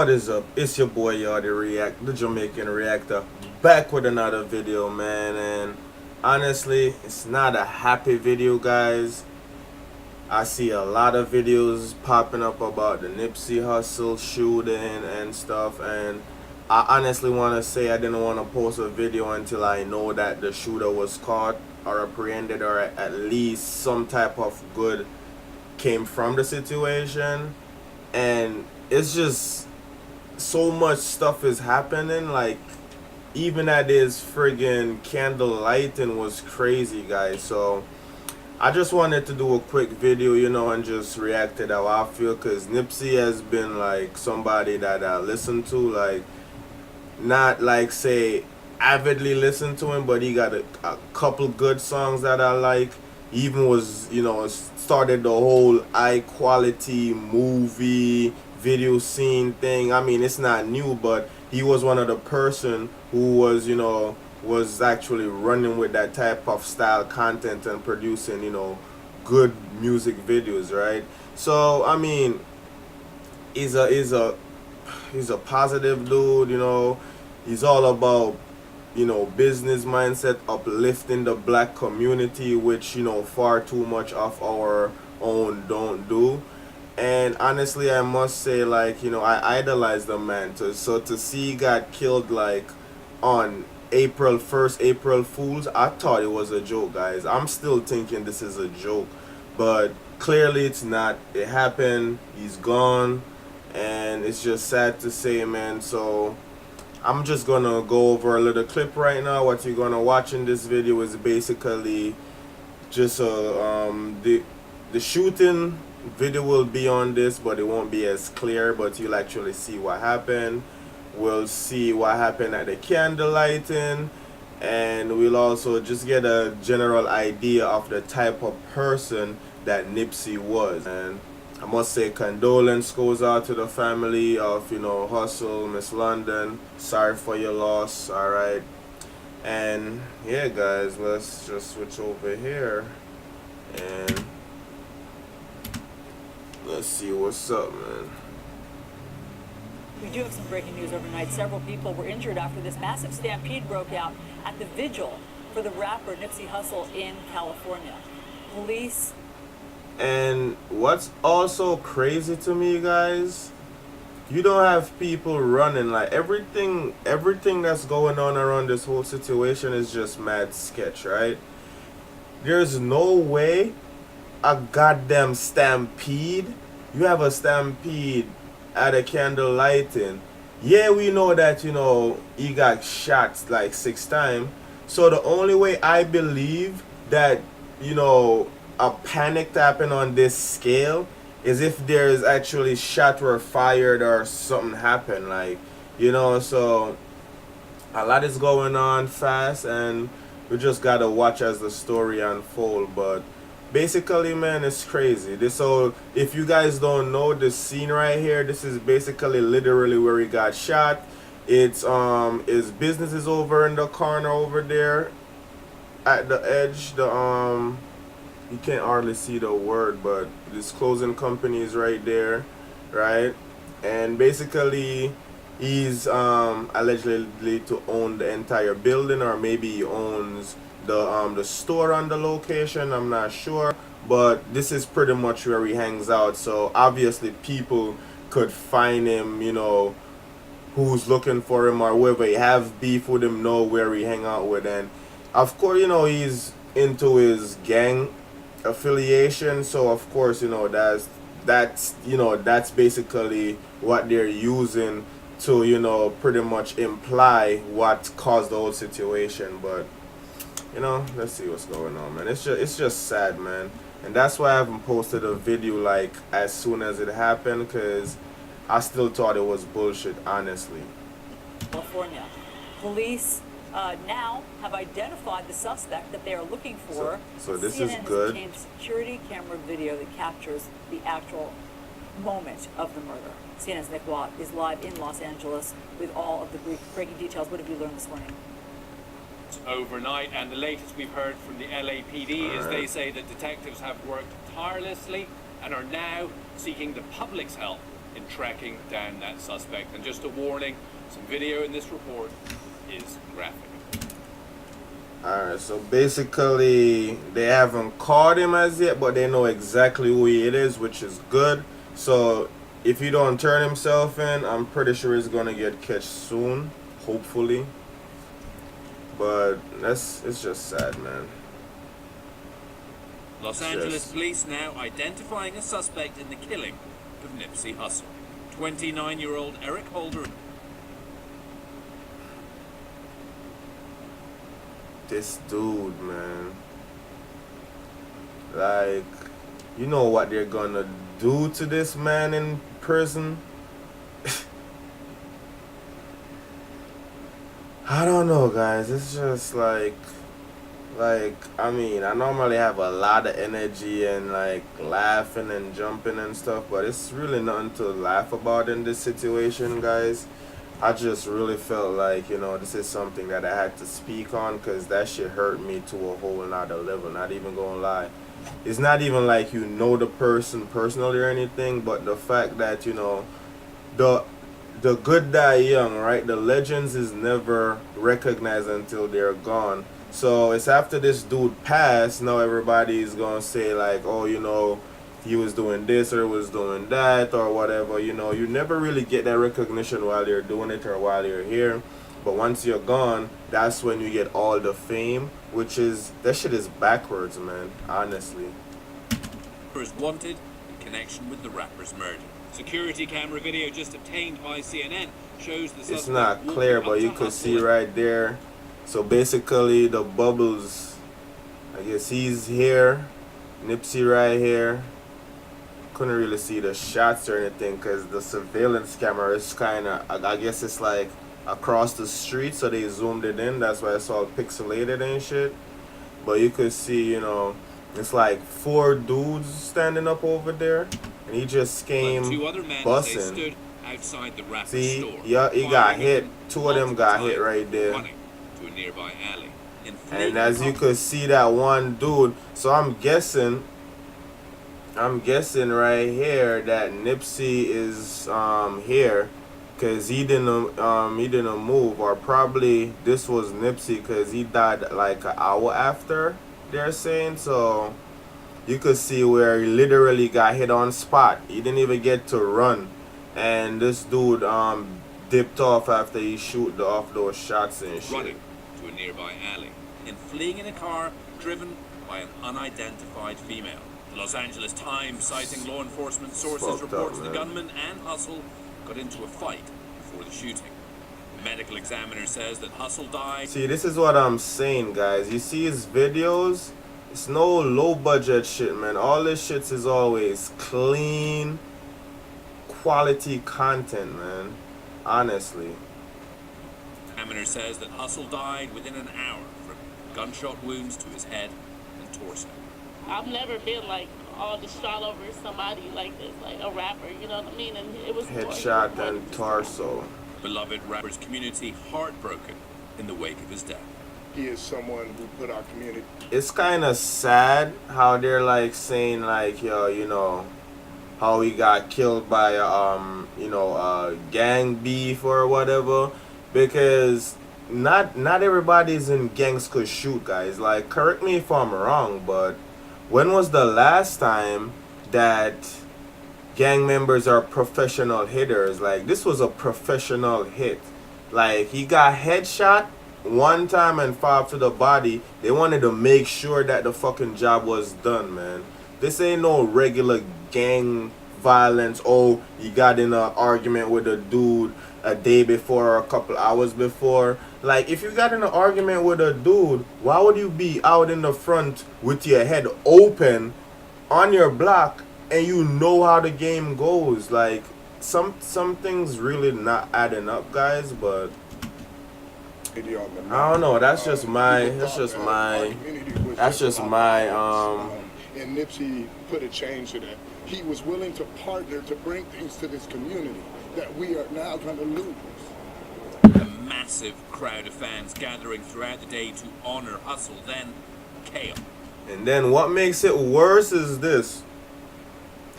What is up? It's your boy Yardy React, the Jamaican Reactor, back with another video, man. And honestly, it's not a happy video, guys. I see a lot of videos popping up about the Nipsey Hussel shooting and stuff, and I honestly want to say I didn't want to post a video until I know that the shooter was caught or apprehended, or at least some type of good came from the situation. And it's just so much stuff is happening, like even at his friggin' candle lighting was crazy, guys. So I just wanted to do a quick video, and just react to how I feel, because Nipsey has been like somebody that I listen to, like not like say avidly listen to him, but he got a couple good songs that I like. He even was, started the whole high quality movie video scene thing. I mean, it's not new, but he was one of the person who was, was actually running with that type of style content and producing, good music videos, right? So I mean, he's a positive dude. He's all about, business mindset, uplifting the black community, which, far too much of our own don't do. And honestly, I must say, like, I idolize the man. So to see he got killed, like, on April 1st, April Fools, I thought it was a joke, guys. I'm still thinking this is a joke, but clearly it's not. It happened. He's gone, and it's just sad to say, man. So I'm just gonna go over a little clip right now. What you're gonna watch in this video is basically just the shooting video will be on this, but it won't be as clear, but you'll actually see what happened. We'll see what happened at the candle lighting, and we'll also just get a general idea of the type of person that Nipsey was. And I must say condolence goes out to the family of, Hussel, Miss London. Sorry for your loss, alright? And yeah, guys, let's just switch over here and let's see what's up, man. We do have some breaking news overnight. Several people were injured after this massive stampede broke out at the vigil for the rapper Nipsey Hussel in California. Police. And what's also crazy to me, guys, you don't have people running. Like everything that's going on around this whole situation is just mad sketch, right? There's no way a goddamn stampede. You have a stampede at a candle lighting. Yeah, we know that, he got shot like 6 times. So the only way I believe that, a panic happened on this scale is if there's actually shot were fired or something happened, like, so a lot is going on fast, and we just gotta watch as the story unfold. But basically, man, it's crazy. So if you guys don't know this scene right here, this is basically literally where he got shot. It's his business is over in the corner over there at the edge. You can't hardly see the word, but this closing company is right there, right? And basically he's allegedly to own the entire building, or maybe he owns the store on the location, I'm not sure, but this is pretty much where he hangs out. So obviously people could find him, who's looking for him, or whoever he have beef with him know where he hang out with. And of course, he's into his gang affiliation, so of course, that's basically what they're using to, pretty much imply what caused the whole situation. But let's see what's going on, man. It's just sad, man. And that's why I haven't posted a video like as soon as it happened, because I still thought it was bullshit, honestly. California. Police now have identified the suspect that they are looking for. So this CNN is good. has obtained security camera video that captures the actual moment of the murder. CNN's Nick Watt is live in Los Angeles with all of the breaking details. What have you learned this morning? Overnight, and the latest we've heard from the LAPD is they say that detectives have worked tirelessly and are now seeking the public's help in tracking down that suspect. And just a warning, some video in this report is graphic. Alright, so basically they haven't caught him as yet, but they know exactly who he is, which is good. So if he don't turn himself in, I'm pretty sure he's gonna get catch soon, hopefully. But it's just sad, man. Los Angeles police now identifying a suspect in the killing of Nipsey Hussel. 29-year-old Eric Holder. This dude, man. Like, you know what they're gonna do to this man in prison? I don't know, guys. It's just like, I mean, I normally have a lot of energy and like laughing and jumping and stuff, but it's really nothing to laugh about in this situation, guys. I just really felt like, you know, this is something that I had to speak on, because that shit hurt me to a whole nother level. Not even gonna lie. It's not even like you know the person personally or anything, but the fact that, you know, the good die young, right? The legends is never recognized until they're gone. So it's after this dude passed, now everybody's gonna say like, oh, you know, he was doing this or was doing that or whatever. You know, you never really get that recognition while you're doing it or while you're here. But once you're gone, that's when you get all the fame, which is, that shit is backwards, man, honestly. Is wanted in connection with the rapper's murder. Security camera video just obtained by CNN shows the suspect. It's not clear, but you could see right there. So basically the bubbles, I guess he's here, Nipsey right here. Couldn't really see the shots or anything because the surveillance camera is kind of, I guess it's like across the street, so they zoomed it in. That's why it's all pixelated and shit. But you could see, you know, it's like 4 dudes standing up over there, and he just came busting. Stood outside the rapper's see, store, yeah, he got hit. 2 of them got hit right there. Running to a nearby alley. And as you could see, that one dude. So I'm guessing right here that Nipsey is here, cause he didn't move, or probably this was Nipsey, cause he died like an hour after, they're saying. So you could see where he literally got hit on spot. He didn't even get to run, and this dude dipped off after he shoot off those shots and shit. Running to a nearby alley and fleeing in a car driven by an unidentified female. The Los Angeles Times, citing law enforcement sources, reports the gunman and Hussel got into a fight before the shooting. The medical examiner says that Hussel died. See, this is what I'm saying, guys. You see his videos? It's no low budget shit, man. All this shit is always clean, quality content, man. Honestly. The examiner says that Hussel died within an hour from gunshot wounds to his head and torso. I've never been like all distraught over somebody like this, like a rapper, you know what I mean? And it was headshot and torso. Beloved rapper's community heartbroken in the wake of his death. He is someone who put our community. It's kind of sad how they're like saying like, yo, you know, how he got killed by you know, gang beef or whatever, because not everybody's in gangs could shoot, guys. Like, correct me if I'm wrong, but when was the last time that gang members are professional hitters? Like, this was a professional hit. Like, he got headshot one time and fell to the body. They wanted to make sure that the fucking job was done, man. This ain't no regular gang violence. Oh, you got in an argument with a dude a day before or a couple hours before. Like, if you got in an argument with a dude, why would you be out in the front with your head open on your block and you know how the game goes? Like, some things really not adding up, guys, but I don't know. That's just my and Nipsey put a change to that. He was willing to partner to bring things to this community that we are now going to lose. A massive crowd of fans gathering throughout the day to honor Hussel, then chaos. And then what makes it worse is this.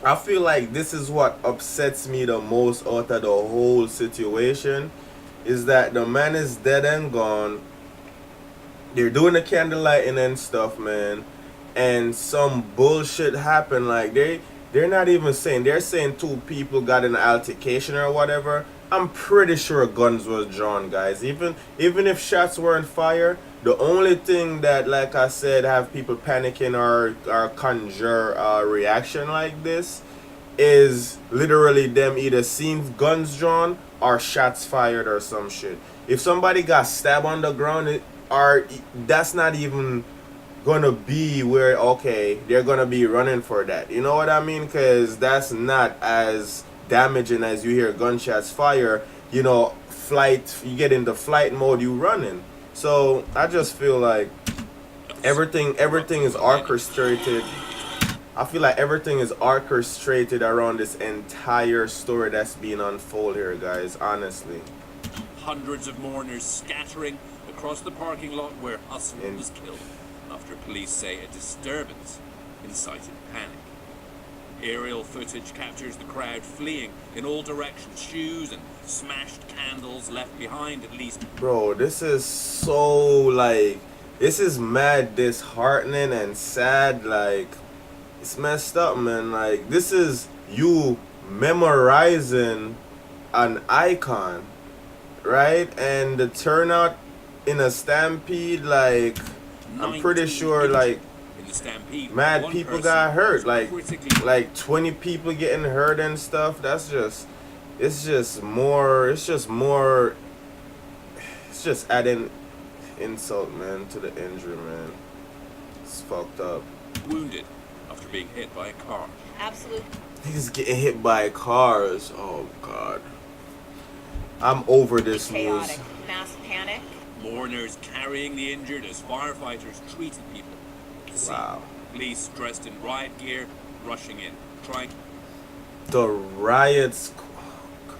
I feel like this is what upsets me the most out of the whole situation, is that the man is dead and gone. They're doing the candlelighting and stuff, man, and some bullshit happened. Like they're not even saying, they're saying two people got in an altercation or whatever. I'm pretty sure guns was drawn, guys. Even if shots weren't fired, the only thing that, like I said, have people panicking or conjure a reaction like this is literally them either seeing guns drawn or shots fired or some shit. If somebody got stabbed on the ground, that's not even gonna be where, okay, they're gonna be running for that. You know what I mean? Because that's not as damaging as you hear gunshots fire. You know, flight, you get into flight mode, you running. So I just feel like everything is orchestrated. I feel like everything is orchestrated around this entire story that's being unfolded here, guys, honestly. Hundreds of mourners scattering across the parking lot where Hussel was killed after police say a disturbance incited panic. Aerial footage captures the crowd fleeing in all directions, shoes and smashed candles left behind at least. Bro, this is so, like, this is mad disheartening and sad. Like, it's messed up, man. Like, this is you memorizing an icon, right? And the turnout in a stampede, like, I'm pretty sure, like, in the stampede, mad people got hurt. Like 20 people getting hurt and stuff. That's just, it's just adding insult, man, to the injury, man. It's fucked up. Wounded after being hit by a car. Absolutely. Niggas getting hit by cars. Oh God. I'm over this news. Chaotic, mass panic. Mourners carrying the injured as firefighters treated people. Wow. Police dressed in riot gear rushing in, trying. The riots. Oh God.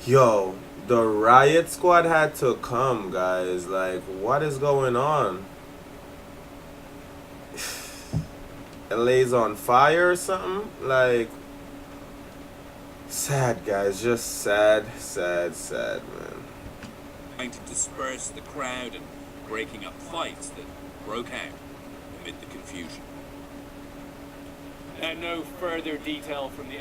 Yo, the riot squad had to come, guys. Like, what is going on? LA's on fire or something? Like, sad, guys. Just sad, man. Trying to disperse the crowd and breaking up fights that broke out amid the confusion. No further detail from the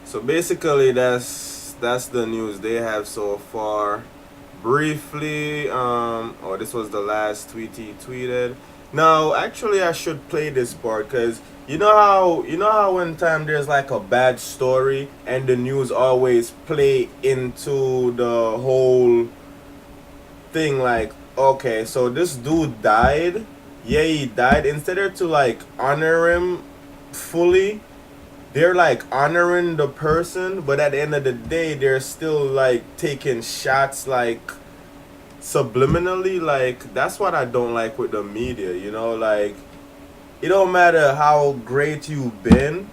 So basically, that's the news they have so far. Briefly, this was the last tweet he tweeted. Now, actually, I should play this part, because you know how one time there's like a bad story and the news always play into the whole thing, like, okay, so this dude died. Yeah, he died. Instead of to like honor him fully, they're like honoring the person, but at the end of the day, they're still like taking shots, like subliminally. Like, that's what I don't like with the media, you know. Like, it don't matter how great you've been,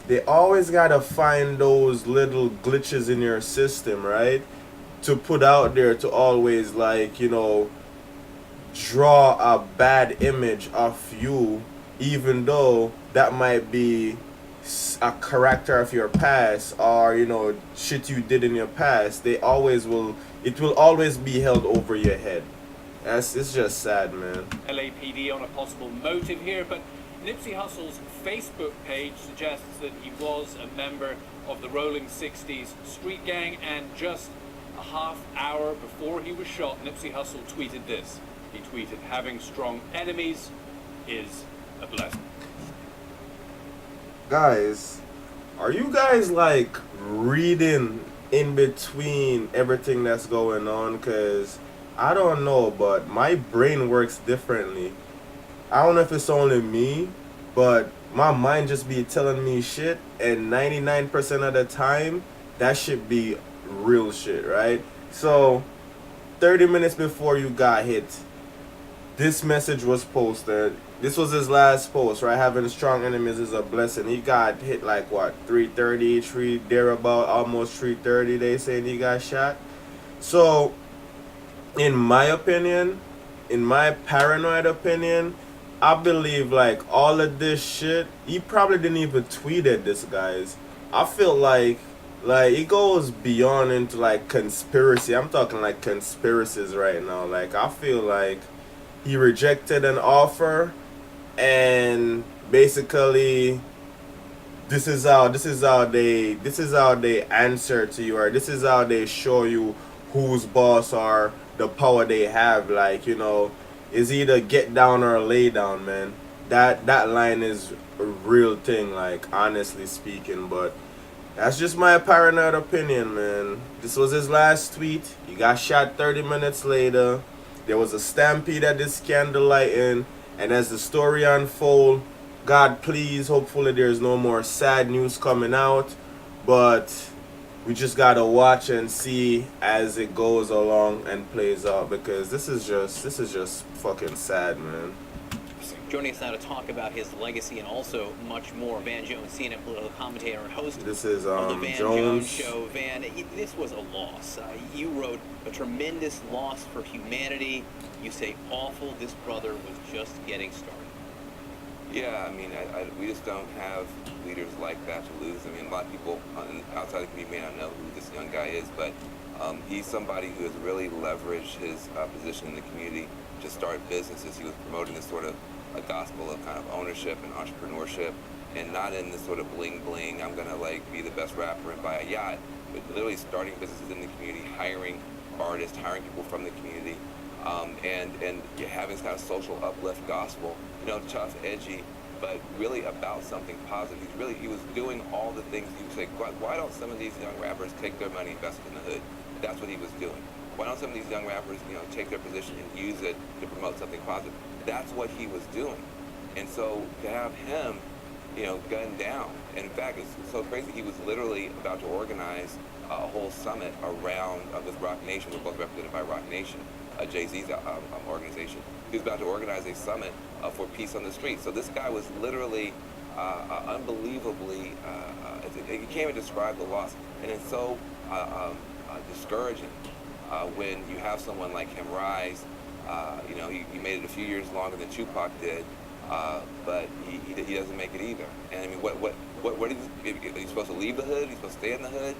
they always gotta find those little glitches in your system, right, to put out there to always, like, you know, draw a bad image of you, even though that might be a character of your past, or, you know, shit you did in your past. It will always be held over your head. It's just sad, man. LAPD on a possible motive here, but Nipsey Hussel's Facebook page suggests that he was a member of the Rolling 60s street gang, and just a half hour before he was shot, Nipsey Hussel tweeted this. He tweeted, "Having strong enemies is a blessing." Guys, are you guys like reading in between everything that's going on? Because I don't know, but my brain works differently. I don't know if it's only me, but my mind just be telling me shit, and 99% of the time that should be real shit, right? So 30 minutes before you got hit, this message was posted. This was his last post, right? Having strong enemies is a blessing. He got hit like what, 3:30, thereabout, almost 3:30. They saying he got shot. So, in my opinion, in my paranoid opinion, I believe like all of this shit, he probably didn't even tweet at this, guys. I feel like it goes beyond into like conspiracy. I'm talking like conspiracies right now. Like I feel like he rejected an offer, and basically this is how they answer to you, or this is how they show you whose boss or the power they have. Like, is either get down or lay down, man. That line is a real thing, like, honestly speaking. But that's just my paranoid opinion, man. This was his last tweet. He got shot 30 minutes later. There was a stampede at this candlelighting, and as the story unfolds, God please, hopefully there's no more sad news coming out. But we just gotta watch and see as it goes along and plays out, because this is just fucking sad, man. Joining us now to talk about his legacy and also much more, Van Jones, CNN political commentator and host This is of the Van Jones. Show. Van, this was a loss. You wrote a tremendous loss for humanity. You say awful. This brother was just getting started. Yeah, I mean, we just don't have leaders like that to lose. I mean, a lot of people outside the community may not know who this young guy is, but he's somebody who has really leveraged his position in the community to start businesses. He was promoting this sort of a gospel of kind of ownership and entrepreneurship, and not in this sort of bling bling, I'm gonna like be the best rapper and buy a yacht, but literally starting businesses in the community, hiring artists, hiring people from the community, and having this kind of social uplift gospel, tough, edgy, but really about something positive. He was doing all the things you would say, why don't some of these young rappers take their money, invest it in the hood? That's what he was doing. Why don't some of these young rappers, take their position and use it to promote something positive? That's what he was doing. And so to have him, gunned down, and in fact, it's so crazy, he was literally about to organize a whole summit around with Rock Nation. We're both represented by Rock Nation, Jay-Z's organization. He was about to organize a summit for peace on the street. So this guy was literally unbelievably, you can't even describe the loss. And it's so discouraging when you have someone like him rise. He made it a few years longer than Tupac did, but he doesn't make it either. And I mean, what are you supposed to leave the hood? Are you supposed to stay in the hood?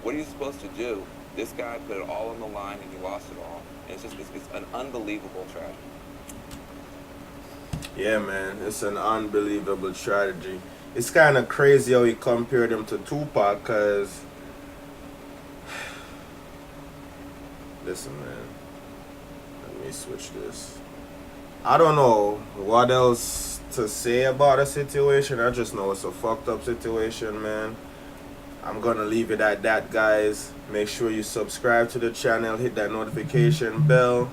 What are you supposed to do? This guy put it all on the line and he lost it all. And it's an unbelievable tragedy. Yeah, man, it's an unbelievable tragedy. It's kind of crazy how he compared him to Tupac, cause listen, man. Let me switch this. I don't know what else to say about the situation. I just know it's a fucked up situation, man. I'm gonna leave it at that, guys. Make sure you subscribe to the channel, hit that notification bell.